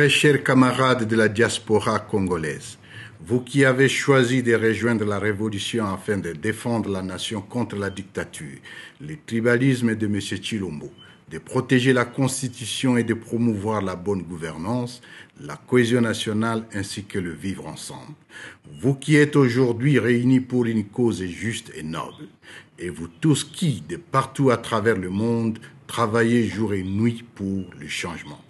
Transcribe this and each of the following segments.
Très chers camarades de la diaspora congolaise, vous qui avez choisi de rejoindre la révolution afin de défendre la nation contre la dictature, le tribalisme de M. Tshilombo, de protéger la Constitution et de promouvoir la bonne gouvernance, la cohésion nationale ainsi que le vivre ensemble. Vous qui êtes aujourd'hui réunis pour une cause juste et noble, et vous tous qui, de partout à travers le monde, travaillez jour et nuit pour le changement.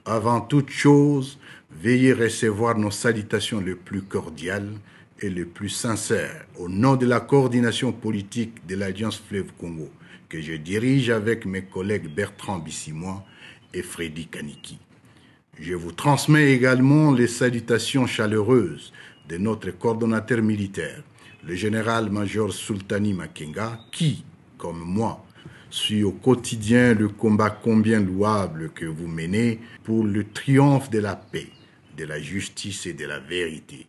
Avant toute chose, veuillez recevoir nos salutations les plus cordiales et les plus sincères au nom de la coordination politique de l'Alliance Fleuve Congo que je dirige avec mes collègues Bertrand Bissimois et Freddy Kaniki. Je vous transmets également les salutations chaleureuses de notre coordonnateur militaire, le général-major Sultani Makenga, qui, comme moi, suit au quotidien le combat combien louable que vous menez pour le triomphe de la paix, de la justice et de la vérité.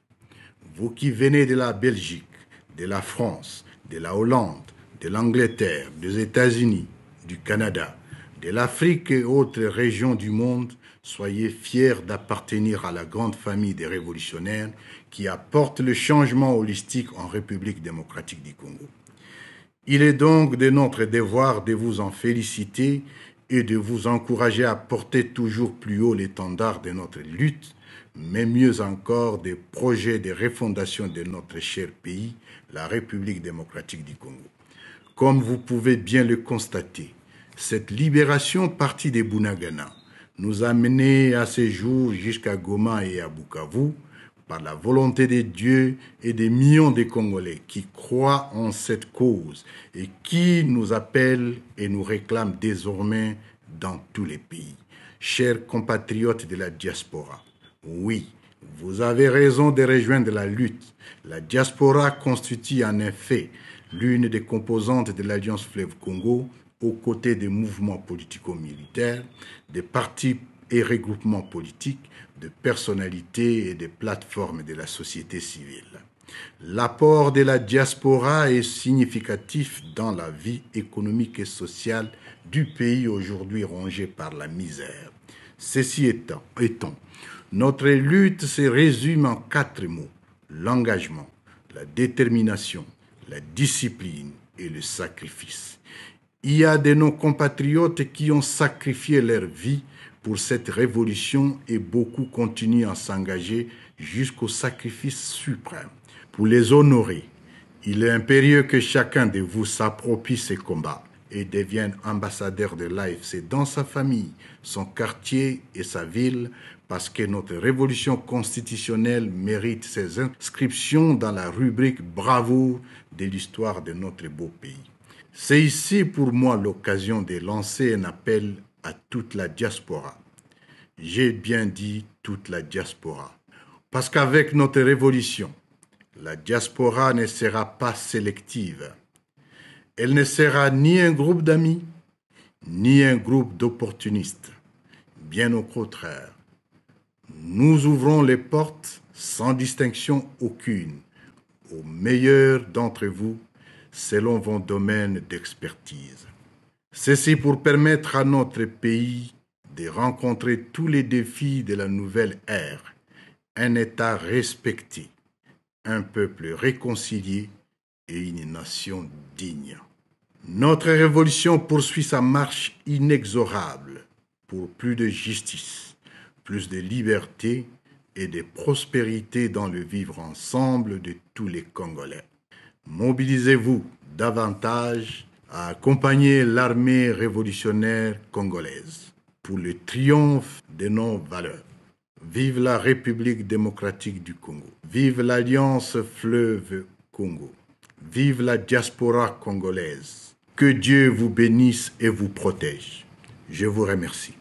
Vous qui venez de la Belgique, de la France, de la Hollande, de l'Angleterre, des États-Unis, du Canada, de l'Afrique et autres régions du monde, soyez fiers d'appartenir à la grande famille des révolutionnaires qui apportent le changement holistique en République démocratique du Congo. Il est donc de notre devoir de vous en féliciter et de vous encourager à porter toujours plus haut l'étendard de notre lutte, mais mieux encore des projets de refondation de notre cher pays, la République démocratique du Congo. Comme vous pouvez bien le constater, cette libération partie de Bunagana nous a menés à ce jour jusqu'à Goma et à Bukavu, par la volonté de Dieu et des millions de Congolais qui croient en cette cause et qui nous appellent et nous réclament désormais dans tous les pays. Chers compatriotes de la diaspora, oui, vous avez raison de rejoindre la lutte. La diaspora constitue en effet l'une des composantes de l'Alliance Fleuve Congo aux côtés des mouvements politico-militaires, des partis et regroupements politiques, de personnalités et des plateformes de la société civile. L'apport de la diaspora est significatif dans la vie économique et sociale du pays aujourd'hui rongé par la misère. Ceci étant, notre lutte se résume en 4 mots: l'engagement, la détermination, la discipline et le sacrifice. Il y a de nos compatriotes qui ont sacrifié leur vie pour cette révolution et beaucoup continuent à s'engager jusqu'au sacrifice suprême. Pour les honorer, il est impérieux que chacun de vous s'approprie ces combats et devienne ambassadeur de l'AFC dans sa famille, son quartier et sa ville, parce que notre révolution constitutionnelle mérite ses inscriptions dans la rubrique bravoure de l'histoire de notre beau pays. C'est ici pour moi l'occasion de lancer un appel à toute la diaspora. J'ai bien dit toute la diaspora. Parce qu'avec notre révolution, la diaspora ne sera pas sélective. Elle ne sera ni un groupe d'amis, ni un groupe d'opportunistes. Bien au contraire, nous ouvrons les portes sans distinction aucune aux meilleurs d'entre vous selon vos domaines d'expertise. Ceci pour permettre à notre pays de rencontrer tous les défis de la nouvelle ère, un État respecté, un peuple réconcilié et une nation digne. Notre révolution poursuit sa marche inexorable pour plus de justice, plus de liberté et de prospérité dans le vivre ensemble de tous les Congolais. Mobilisez-vous davantage à accompagner l'armée révolutionnaire congolaise pour le triomphe de nos valeurs. Vive la République démocratique du Congo. Vive l'Alliance Fleuve Congo. Vive la diaspora congolaise. Que Dieu vous bénisse et vous protège. Je vous remercie.